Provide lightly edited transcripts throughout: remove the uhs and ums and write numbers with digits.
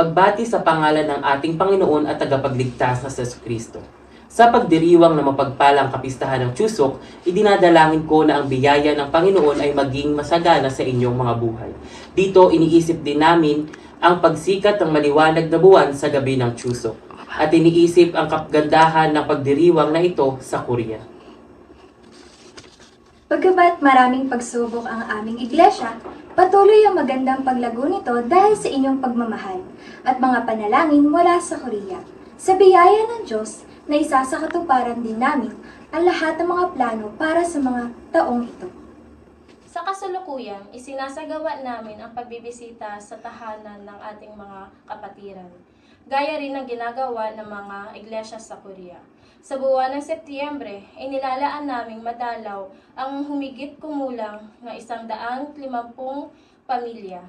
pagbati sa pangalan ng ating Panginoon at tagapagligtas na si Kristo. Sa pagdiriwang na mapagpalang kapistahan ng Chuseok, idinadalangin ko na ang biyaya ng Panginoon ay maging masagana sa inyong mga buhay. Dito, iniisip din namin ang pagsikat ng maliwanag na buwan sa gabi ng Chuseok at iniisip ang kagandahan ng pagdiriwang na ito sa Korea. Pagkabat maraming pagsubok ang aming iglesia, patuloy ang magandang paglago nito dahil sa inyong pagmamahal at mga panalangin mula sa Korea. Sa biyaya ng Diyos, na isa sa katuparan din namin ang lahat ng mga plano para sa mga taong ito. Sa kasalukuyan, isinasagawa namin ang pagbibisita sa tahanan ng ating mga kapatiran, gaya rin ng ginagawa ng mga iglesia sa Korea. Sa buwan ng Setyembre, inilalaan naming madalaw ang humigit kumulang na 150 pamilya.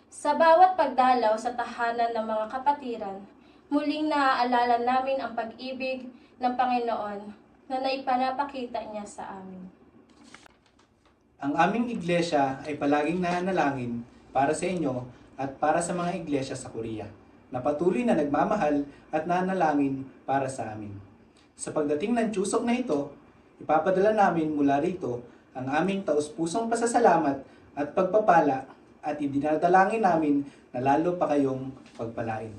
Sa bawat pagdalaw sa tahanan ng mga kapatiran, muling naaalala namin ang pag-ibig ng Panginoon na naipanapakita niya sa amin. Ang aming iglesia ay palaging nananalangin para sa inyo at para sa mga iglesia sa Korea, na patuloy na nagmamahal at nanalangin para sa amin. Sa pagdating ng Chuseok na ito, ipapadala namin mula rito ang aming taus-pusong pasasalamat at pagpapala at idinadalangin namin na lalo pa kayong pagpalain.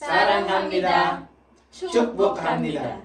사랑합니다. 축복합니다.